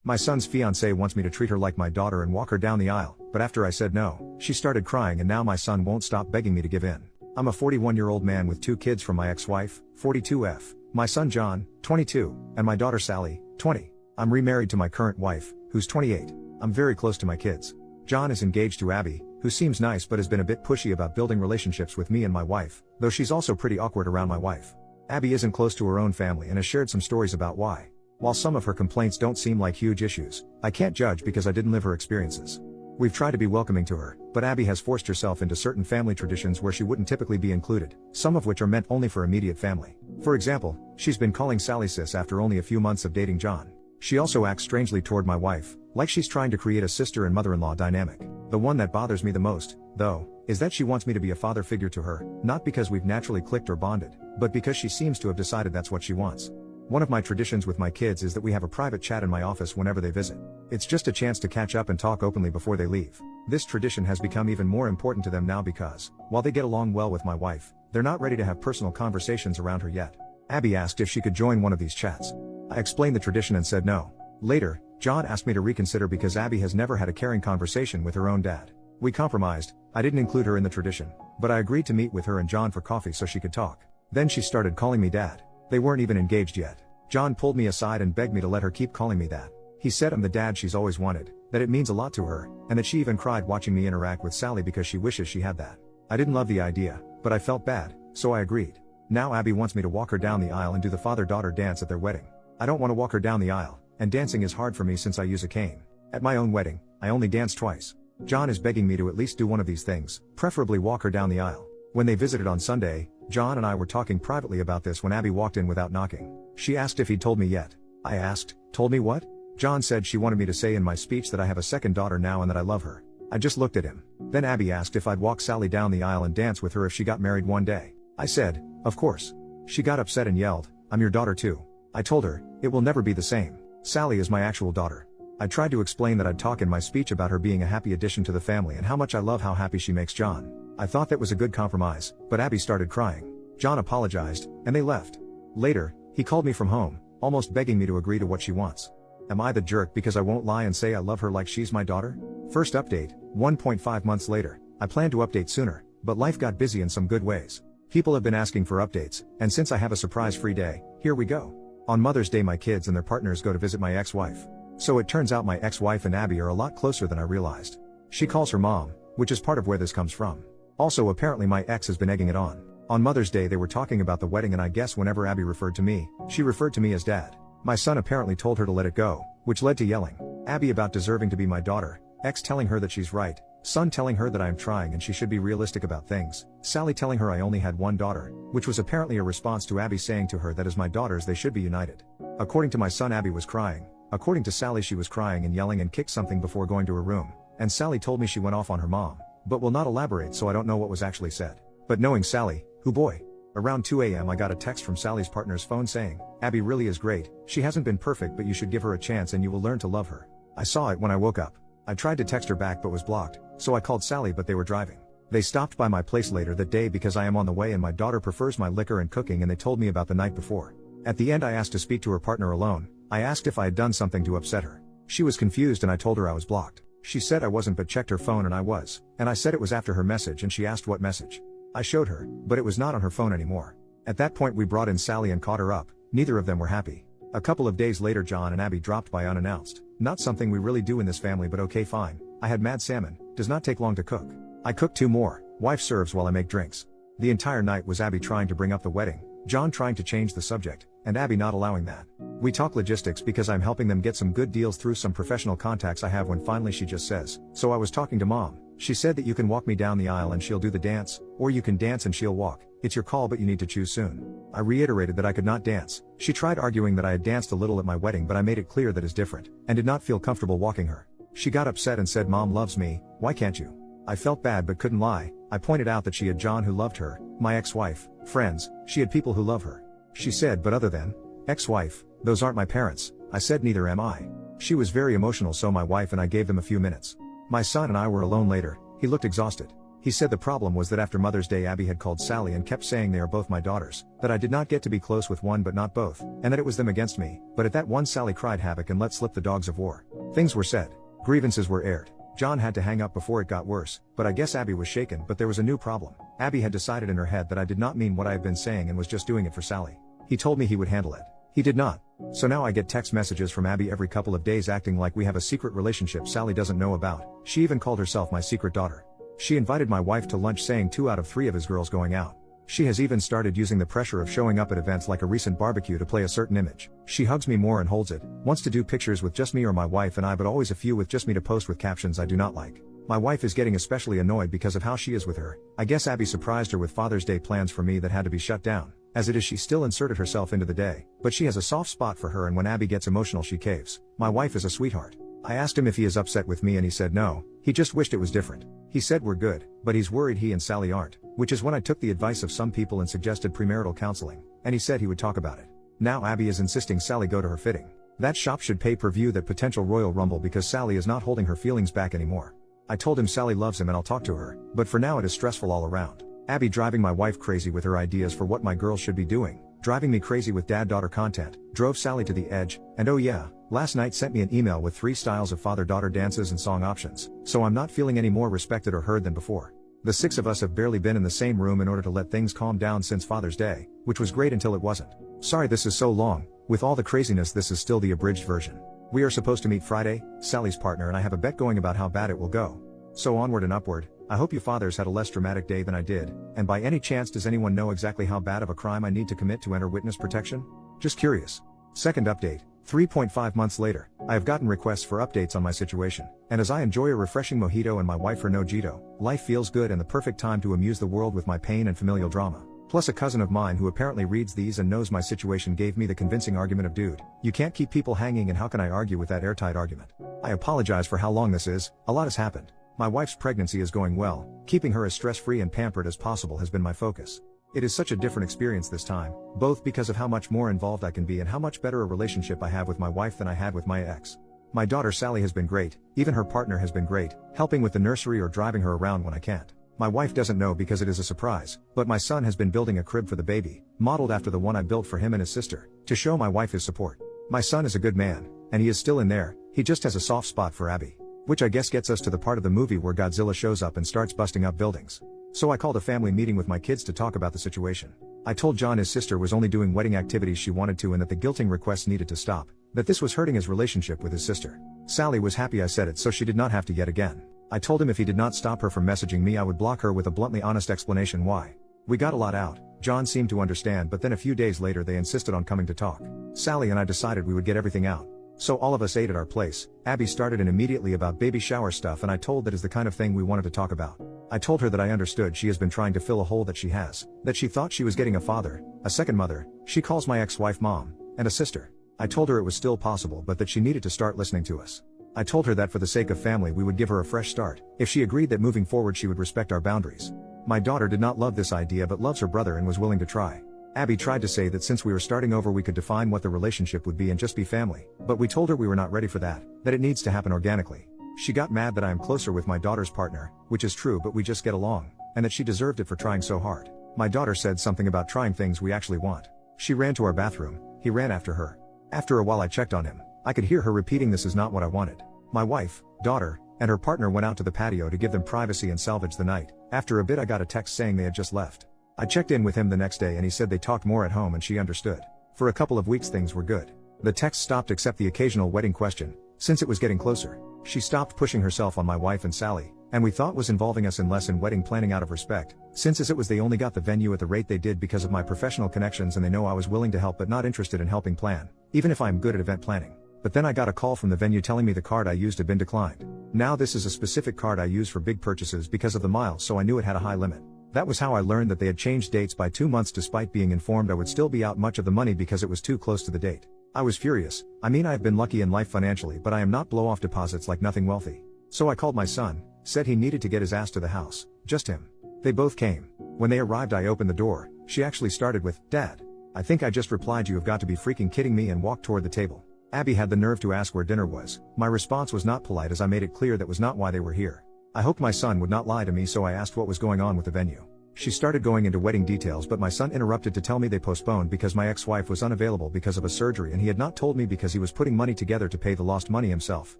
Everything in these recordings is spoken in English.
My son's fiancée wants me to treat her like my daughter and walk her down the aisle, but after I said no, she started crying and now my son won't stop begging me to give in. I'm a 41-year-old man with 2 kids from my ex-wife, 42F, my son John, 22, and my daughter Sally, 20. I'm remarried to my current wife, who's 28. I'm very close to my kids. John is engaged to Abby, who seems nice but has been a bit pushy about building relationships with me and my wife, though she's also pretty awkward around my wife. Abby isn't close to her own family and has shared some stories about why. While some of her complaints don't seem like huge issues, I can't judge because I didn't live her experiences. We've tried to be welcoming to her, but Abby has forced herself into certain family traditions where she wouldn't typically be included, some of which are meant only for immediate family. For example, she's been calling Sally sis after only a few months of dating John. She also acts strangely toward my wife, like she's trying to create a sister and mother-in-law dynamic. The one that bothers me the most, though, is that she wants me to be a father figure to her, not because we've naturally clicked or bonded, but because she seems to have decided that's what she wants. One of my traditions with my kids is that we have a private chat in my office whenever they visit. It's just a chance to catch up and talk openly before they leave. This tradition has become even more important to them now because, while they get along well with my wife, they're not ready to have personal conversations around her yet. Abby asked if she could join one of these chats. I explained the tradition and said no. Later, John asked me to reconsider because Abby has never had a caring conversation with her own dad. We compromised. I didn't include her in the tradition, but I agreed to meet with her and John for coffee so she could talk. Then she started calling me dad. They weren't even engaged yet. John pulled me aside and begged me to let her keep calling me that. He said I'm the dad she's always wanted, that it means a lot to her, and that she even cried watching me interact with Sally because she wishes she had that. I didn't love the idea, but I felt bad, so I agreed. Now Abby wants me to walk her down the aisle and do the father-daughter dance at their wedding. I don't want to walk her down the aisle, and dancing is hard for me since I use a cane. At my own wedding, I only danced twice. John is begging me to at least do one of these things, preferably walk her down the aisle. When they visited on Sunday, John and I were talking privately about this when Abby walked in without knocking. She asked if he'd told me yet. I asked, told me what? John said she wanted me to say in my speech that I have a second daughter now and that I love her. I just looked at him. Then Abby asked if I'd walk Sally down the aisle and dance with her if she got married one day. I said, of course. She got upset and yelled, I'm your daughter too. I told her, it will never be the same. Sally is my actual daughter. I tried to explain that I'd talk in my speech about her being a happy addition to the family and how much I love how happy she makes John. I thought that was a good compromise, but Abby started crying. John apologized, and they left. Later, he called me from home, almost begging me to agree to what she wants. Am I the jerk because I won't lie and say I love her like she's my daughter? First update, 1.5 months later. I planned to update sooner, but life got busy in some good ways. People have been asking for updates, and since I have a surprise-free day, here we go. On Mother's Day my kids and their partners go to visit my ex-wife. So it turns out my ex-wife and Abby are a lot closer than I realized. She calls her mom, which is part of where this comes from. Also apparently my ex has been egging it on. On Mother's Day they were talking about the wedding and I guess whenever Abby referred to me, she referred to me as dad. My son apparently told her to let it go, which led to yelling. Abby about deserving to be my daughter, ex telling her that she's right, son telling her that I am trying and she should be realistic about things, Sally telling her I only had one daughter, which was apparently a response to Abby saying to her that as my daughters they should be united. According to my son Abby was crying, according to Sally she was crying and yelling and kicked something before going to her room, and Sally told me she went off on her mom, but will not elaborate so I don't know what was actually said. But knowing Sally, who boy. Around 2 a.m. I got a text from Sally's partner's phone saying, Abby really is great, she hasn't been perfect but you should give her a chance and you will learn to love her. I saw it when I woke up. I tried to text her back but was blocked, so I called Sally but they were driving. They stopped by my place later that day because I am on the way and my daughter prefers my liquor and cooking and they told me about the night before. At the end I asked to speak to her partner alone. I asked if I had done something to upset her. She was confused and I told her I was blocked. She said I wasn't but checked her phone and I was, and I said it was after her message and she asked what message. I showed her, but it was not on her phone anymore. At that point we brought in Sally and caught her up. Neither of them were happy. A couple of days later John and Abby dropped by unannounced. Not something we really do in this family but okay fine. I had mad salmon, does not take long to cook. I cooked 2 more, wife serves while I make drinks. The entire night was Abby trying to bring up the wedding, John trying to change the subject, and Abby not allowing that. We talk logistics because I'm helping them get some good deals through some professional contacts I have when finally she just says, so I was talking to mom. She said that you can walk me down the aisle and she'll do the dance, or you can dance and she'll walk. It's your call but you need to choose soon. I reiterated that I could not dance. She tried arguing that I had danced a little at my wedding but I made it clear that is different, and did not feel comfortable walking her. She got upset and said mom loves me, why can't you? I felt bad but couldn't lie. I pointed out that she had John who loved her, my ex-wife, friends, she had people who love her. She said but other than ex-wife, those aren't my parents. I said neither am I. She was very emotional so my wife and I gave them a few minutes. My son and I were alone later. He looked exhausted. He said the problem was that after Mother's Day Abby had called Sally and kept saying they are both my daughters, that I did not get to be close with one but not both, and that it was them against me, but at that one Sally cried havoc and let slip the dogs of war. Things were said. Grievances were aired. John had to hang up before it got worse, but I guess Abby was shaken, but there was a new problem. Abby had decided in her head that I did not mean what I had been saying and was just doing it for Sally. He told me he would handle it. He did not. So now I get text messages from Abby every couple of days acting like we have a secret relationship Sally doesn't know about. She even called herself my secret daughter. She invited my wife to lunch saying 2 out of 3 of his girls going out. She has even started using the pressure of showing up at events like a recent barbecue to play a certain image. She hugs me more and holds it, wants to do pictures with just me or my wife and I, but always a few with just me to post with captions I do not like. My wife is getting especially annoyed because of how she is with her. I guess Abby surprised her with Father's Day plans for me that had to be shut down. As it is, she still inserted herself into the day, but she has a soft spot for her and when Abby gets emotional she caves. My wife is a sweetheart. I asked him if he is upset with me and he said no, he just wished it was different. He said we're good, but he's worried he and Sally aren't, which is when I took the advice of some people and suggested premarital counseling, and he said he would talk about it. Now Abby is insisting Sally go to her fitting. That shop should pay per view that potential Royal Rumble because Sally is not holding her feelings back anymore. I told him Sally loves him and I'll talk to her, but for now it is stressful all around. Abby driving my wife crazy with her ideas for what my girls should be doing, driving me crazy with dad-daughter content, drove Sally to the edge, and oh yeah, last night sent me an email with 3 styles of father-daughter dances and song options, so I'm not feeling any more respected or heard than before. The 6 of us have barely been in the same room in order to let things calm down since Father's Day, which was great until it wasn't. Sorry this is so long, with all the craziness this is still the abridged version. We are supposed to meet Friday, Sally's partner and I have a bet going about how bad it will go. So onward and upward. I hope you fathers had a less dramatic day than I did, and by any chance does anyone know exactly how bad of a crime I need to commit to enter witness protection? Just curious. Second update, 3.5 months later, I have gotten requests for updates on my situation, and as I enjoy a refreshing mojito and my wife her nojito, life feels good and the perfect time to amuse the world with my pain and familial drama. Plus a cousin of mine who apparently reads these and knows my situation gave me the convincing argument of dude, you can't keep people hanging and how can I argue with that airtight argument? I apologize for how long this is, a lot has happened. My wife's pregnancy is going well, keeping her as stress-free and pampered as possible has been my focus. It is such a different experience this time, both because of how much more involved I can be and how much better a relationship I have with my wife than I had with my ex. My daughter Sally has been great, even her partner has been great, helping with the nursery or driving her around when I can't. My wife doesn't know because it is a surprise, but my son has been building a crib for the baby, modeled after the one I built for him and his sister, to show my wife his support. My son is a good man, and he is still in there, he just has a soft spot for Abby. Which I guess gets us to the part of the movie where Godzilla shows up and starts busting up buildings. So I called a family meeting with my kids to talk about the situation. I told John his sister was only doing wedding activities she wanted to and that the guilting requests needed to stop, that this was hurting his relationship with his sister. Sally was happy I said it so she did not have to yet again. I told him if he did not stop her from messaging me I would block her with a bluntly honest explanation why. We got a lot out, John seemed to understand but then a few days later they insisted on coming to talk. Sally and I decided we would get everything out. So all of us ate at our place. Abby started in immediately about baby shower stuff and I told that is the kind of thing we wanted to talk about. I told her that I understood she has been trying to fill a hole that she has, that she thought she was getting a father, a second mother, she calls my ex-wife mom, and a sister. I told her it was still possible but that she needed to start listening to us. I told her that for the sake of family we would give her a fresh start, if she agreed that moving forward she would respect our boundaries. My daughter did not love this idea but loves her brother and was willing to try. Abby tried to say that since we were starting over we could define what the relationship would be and just be family, but we told her we were not ready for that it needs to happen organically. She got mad that I am closer with my daughter's partner, which is true but we just get along, and that she deserved it for trying so hard. My daughter said something about trying things we actually want. She ran to our bathroom, he ran after her. After a while I checked on him, I could hear her repeating this is not what I wanted. My wife, daughter, and her partner went out to the patio to give them privacy and salvage the night. After a bit I got a text saying they had just left. I checked in with him the next day and he said they talked more at home and she understood. For a couple of weeks things were good. The text stopped except the occasional wedding question, since it was getting closer. She stopped pushing herself on my wife and Sally, and we thought was involving us in less in wedding planning out of respect, since as it was they only got the venue at the rate they did because of my professional connections and they know I was willing to help but not interested in helping plan, even if I'm good at event planning. But then I got a call from the venue telling me the card I used had been declined. Now this is a specific card I use for big purchases because of the miles so I knew it had a high limit. That was how I learned that they had changed dates by 2 months despite being informed I would still be out much of the money because it was too close to the date. I was furious. I mean I have been lucky in life financially but I am not blow off deposits like nothing wealthy. So I called my son, said he needed to get his ass to the house, just him. They both came. When they arrived I opened the door, she actually started with, "Dad." I think I just replied you have got to be freaking kidding me and walked toward the table. Abby had the nerve to ask where dinner was. My response was not polite as I made it clear that was not why they were here. I hoped my son would not lie to me, so I asked what was going on with the venue. She started going into wedding details, but my son interrupted to tell me they postponed because my ex-wife was unavailable because of a surgery, and he had not told me because he was putting money together to pay the lost money himself,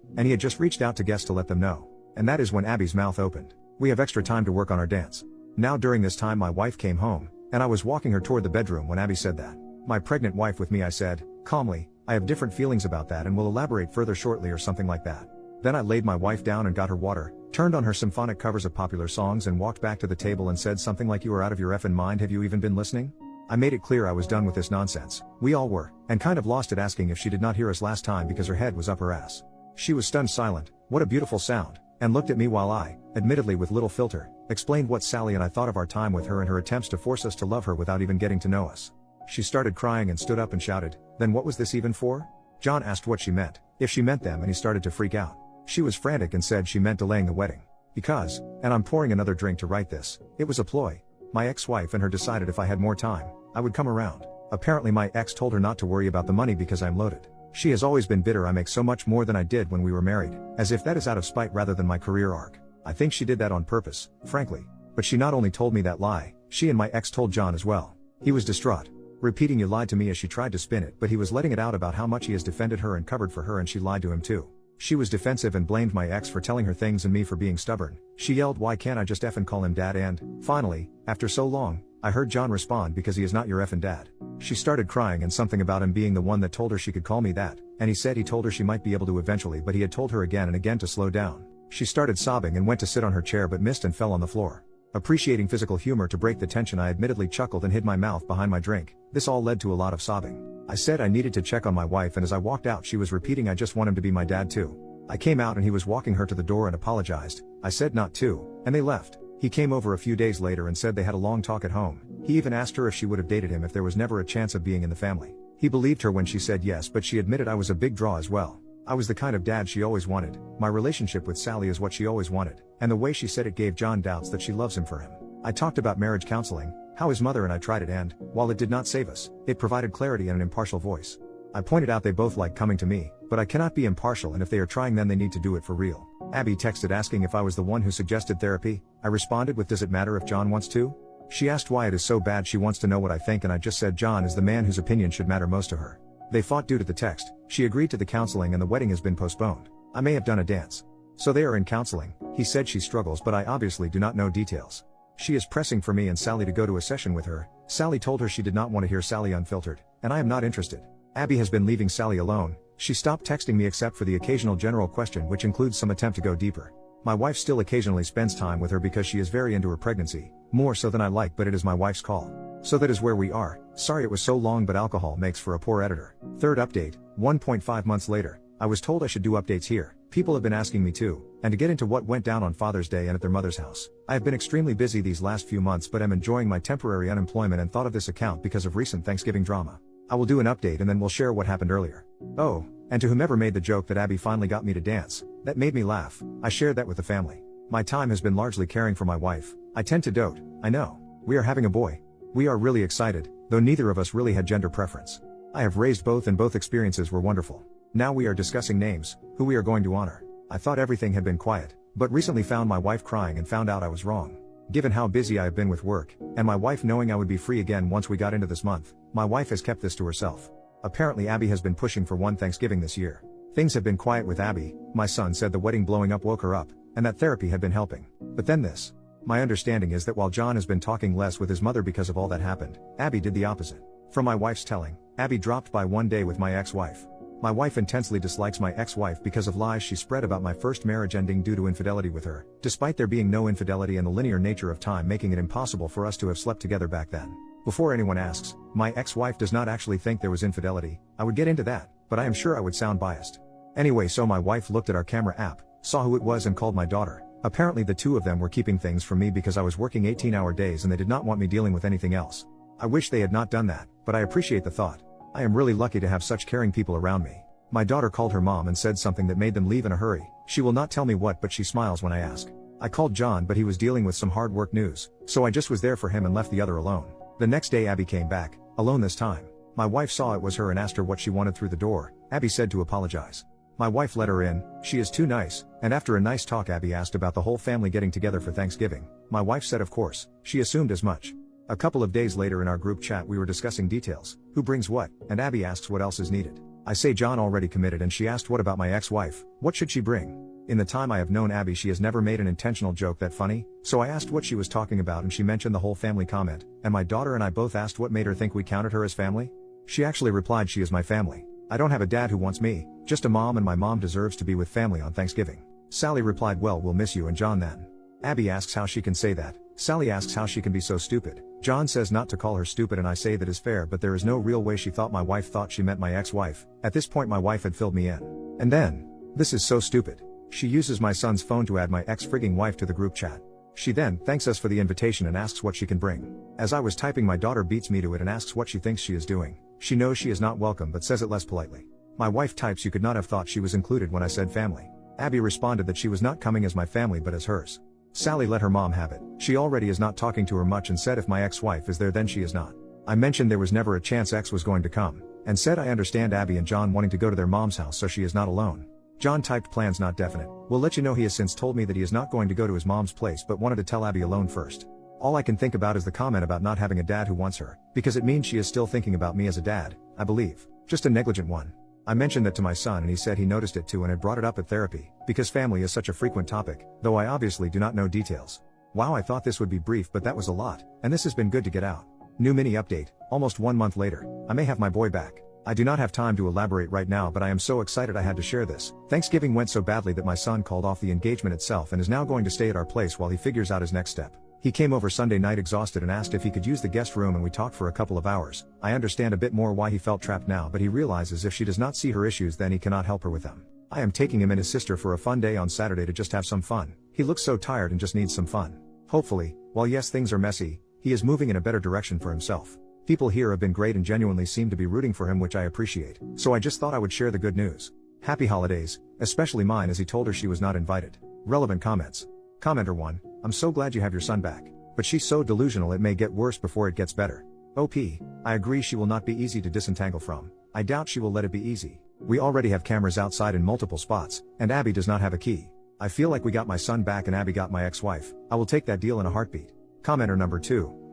and he had just reached out to guests to let them know. And that is when Abby's mouth opened. We have extra time to work on our dance. Now during this time my wife came home, and I was walking her toward the bedroom when Abby said that. My pregnant wife with me, I said, calmly, I have different feelings about that and will elaborate further shortly or something like that. Then I laid my wife down and got her water, turned on her symphonic covers of popular songs and walked back to the table and said something like, you are out of your effing mind, have you even been listening? I made it clear I was done with this nonsense. We all were, and kind of lost it, asking if she did not hear us last time because her head was up her ass. She was stunned silent, what a beautiful sound, and looked at me while I, admittedly with little filter, explained what Sally and I thought of our time with her and her attempts to force us to love her without even getting to know us. She started crying and stood up and shouted, then what was this even for? John asked what she meant, if she meant them, and he started to freak out. She was frantic and said she meant delaying the wedding. Because, and I'm pouring another drink to write this, it was a ploy. My ex-wife and her decided if I had more time, I would come around. Apparently my ex told her not to worry about the money because I'm loaded. She has always been bitter I make so much more than I did when we were married, as if that is out of spite rather than my career arc. I think she did that on purpose, frankly. But she not only told me that lie, she and my ex told John as well. He was distraught, repeating you lied to me as she tried to spin it, but he was letting it out about how much he has defended her and covered for her, and she lied to him too. She was defensive and blamed my ex for telling her things and me for being stubborn. She yelled, why can't I just effing call him dad? And, finally, after so long, I heard John respond, because he is not your effing dad. She started crying and something about him being the one that told her she could call me that, and he said he told her she might be able to eventually, but he had told her again and again to slow down. She started sobbing and went to sit on her chair but missed and fell on the floor. Appreciating physical humor to break the tension, I admittedly chuckled and hid my mouth behind my drink. This all led to a lot of sobbing. I said I needed to check on my wife, and as I walked out she was repeating, I just want him to be my dad too. I came out and he was walking her to the door and apologized. I said not to, and they left. He came over a few days later and said they had a long talk at home. He even asked her if she would have dated him if there was never a chance of being in the family. He believed her when she said yes, but she admitted I was a big draw as well. I was the kind of dad she always wanted. My relationship with Sally is what she always wanted, and the way she said it gave John doubts that she loves him for him. I talked about marriage counseling, how his mother and I tried it, and, while it did not save us, it provided clarity and an impartial voice. I pointed out they both like coming to me, but I cannot be impartial, and if they are trying then they need to do it for real. Abby texted asking if I was the one who suggested therapy. I responded with, does it matter if John wants to? She asked why it is so bad, she wants to know what I think, and I just said John is the man whose opinion should matter most to her. They fought due to the text. She agreed to the counseling and the wedding has been postponed. I may have done a dance. So they are in counseling. He said she struggles, but I obviously do not know details. She is pressing for me and Sally to go to a session with her. Sally told her she did not want to hear Sally unfiltered, and I am not interested. Abby has been leaving Sally alone. She stopped texting me except for the occasional general question, which includes some attempt to go deeper. My wife still occasionally spends time with her because she is very into her pregnancy, more so than I like, but it is my wife's call. So that is where we are. Sorry it was so long, but alcohol makes for a poor editor. Third update, 1.5 months later. I was told I should do updates here. People have been asking me to, and to get into what went down on Father's Day and at their mother's house. I have been extremely busy these last few months, but am enjoying my temporary unemployment and thought of this account because of recent Thanksgiving drama. I will do an update and then we'll share what happened earlier. Oh, and to whomever made the joke that Abby finally got me to dance, that made me laugh. I shared that with the family. My time has been largely caring for my wife. I tend to dote, I know. We are having a boy. We are really excited, though neither of us really had gender preference. I have raised both and both experiences were wonderful. Now we are discussing names, who we are going to honor. I thought everything had been quiet, but recently found my wife crying and found out I was wrong. Given how busy I have been with work, and my wife knowing I would be free again once we got into this month, my wife has kept this to herself. Apparently Abby has been pushing for one Thanksgiving this year. Things have been quiet with Abby. My son said the wedding blowing up woke her up, and that therapy had been helping. But then this. My understanding is that while John has been talking less with his mother because of all that happened, Abby did the opposite. From my wife's telling, Abby dropped by one day with my ex-wife. My wife intensely dislikes my ex-wife because of lies she spread about my first marriage ending due to infidelity with her, despite there being no infidelity and the linear nature of time making it impossible for us to have slept together back then. Before anyone asks, my ex-wife does not actually think there was infidelity. I would get into that, but I am sure I would sound biased. Anyway, so my wife looked at our camera app, saw who it was and called my daughter. Apparently the two of them were keeping things from me because I was working 18-hour days and they did not want me dealing with anything else. I wish they had not done that, but I appreciate the thought. I am really lucky to have such caring people around me. My daughter called her mom and said something that made them leave in a hurry. She will not tell me what, but she smiles when I ask. I called John, but he was dealing with some hard work news, so I just was there for him and left the other alone. The next day Abby came back, alone this time. My wife saw it was her and asked her what she wanted through the door. Abby said to apologize. My wife let her in, she is too nice, and after a nice talk Abby asked about the whole family getting together for Thanksgiving. My wife said of course, she assumed as much. A couple of days later in our group chat we were discussing details, who brings what, and Abby asks what else is needed. I say John already committed and she asked what about my ex-wife, what should she bring? In the time I have known Abby she has never made an intentional joke that funny, so I asked what she was talking about and she mentioned the whole family comment, and my daughter and I both asked what made her think we counted her as family? She actually replied she is my family. I don't have a dad who wants me, just a mom and my mom deserves to be with family on Thanksgiving. Sally replied well we'll miss you and John then. Abby asks how she can say that. Sally asks how she can be so stupid. John says not to call her stupid and I say that is fair but there is no real way she thought my wife thought she meant my ex-wife. At this point my wife had filled me in. And then, this is so stupid. She uses my son's phone to add my ex-frigging wife to the group chat. She then thanks us for the invitation and asks what she can bring. As I was typing my daughter beats me to it and asks what she thinks she is doing. She knows she is not welcome but says it less politely. My wife types you could not have thought she was included when I said family. Abby responded that she was not coming as my family but as hers. Sally let her mom have it. She already is not talking to her much and said if my ex-wife is there then she is not. I mentioned there was never a chance X was going to come, and said I understand Abby and John wanting to go to their mom's house so she is not alone. John typed plans not definite. We'll let you know he has since told me that he is not going to go to his mom's place but wanted to tell Abby alone first. All I can think about is the comment about not having a dad who wants her, because it means she is still thinking about me as a dad, I believe. Just a negligent one. I mentioned that to my son and he said he noticed it too and had brought it up at therapy, because family is such a frequent topic, though I obviously do not know details. Wow, I thought this would be brief but that was a lot, and this has been good to get out. New mini update, almost 1 month later, I may have my boy back. I do not have time to elaborate right now but I am so excited I had to share this. Thanksgiving went so badly that my son called off the engagement itself and is now going to stay at our place while he figures out his next step. He came over Sunday night exhausted and asked if he could use the guest room and we talked for a couple of hours. I understand a bit more why he felt trapped now but he realizes if she does not see her issues then he cannot help her with them. I am taking him and his sister for a fun day on Saturday to just have some fun. He looks so tired and just needs some fun. Hopefully, while yes things are messy, he is moving in a better direction for himself. People here have been great and genuinely seem to be rooting for him which I appreciate, so I just thought I would share the good news. Happy holidays, especially mine as he told her she was not invited. Relevant comments. Commenter 1, I'm so glad you have your son back. But she's so delusional it may get worse before it gets better. OP, I agree she will not be easy to disentangle from. I doubt she will let it be easy. We already have cameras outside in multiple spots, and Abby does not have a key. I feel like we got my son back and Abby got my ex-wife. I will take that deal in a heartbeat. Commenter number 2,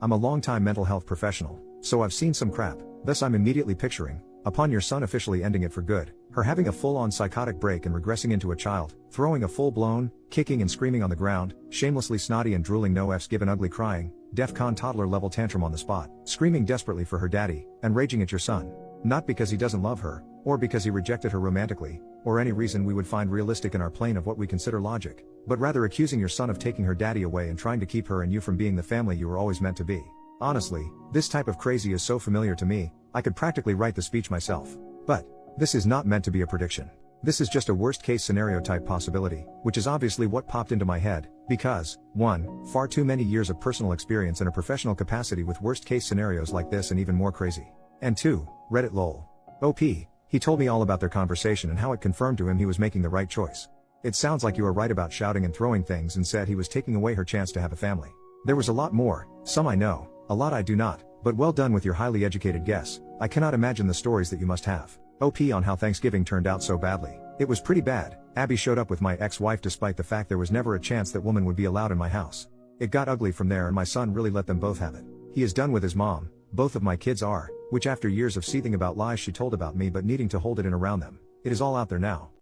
I'm a long-time mental health professional, so I've seen some crap, thus I'm immediately picturing, upon your son officially ending it for good, her having a full-on psychotic break and regressing into a child, throwing a full-blown, kicking and screaming on the ground, shamelessly snotty and drooling no F's given ugly crying, DEFCON toddler level tantrum on the spot, screaming desperately for her daddy, and raging at your son. Not because he doesn't love her, or because he rejected her romantically, or any reason we would find realistic in our plane of what we consider logic, but rather accusing your son of taking her daddy away and trying to keep her and you from being the family you were always meant to be. Honestly, this type of crazy is so familiar to me, I could practically write the speech myself. But this is not meant to be a prediction. This is just a worst-case scenario type possibility, which is obviously what popped into my head, because, 1, far too many years of personal experience in a professional capacity with worst-case scenarios like this and even more crazy. And 2, Reddit lol. OP, he told me all about their conversation and how it confirmed to him he was making the right choice. It sounds like you are right about shouting and throwing things and said he was taking away her chance to have a family. There was a lot more, some I know, a lot I do not, but well done with your highly educated guess. I cannot imagine the stories that you must have. OP on how Thanksgiving turned out so badly. It was pretty bad. Abby showed up with my ex-wife despite the fact there was never a chance that woman would be allowed in my house. It got ugly from there and my son really let them both have it. He is done with his mom, both of my kids are, which after years of seething about lies she told about me but needing to hold it in around them, it is all out there now.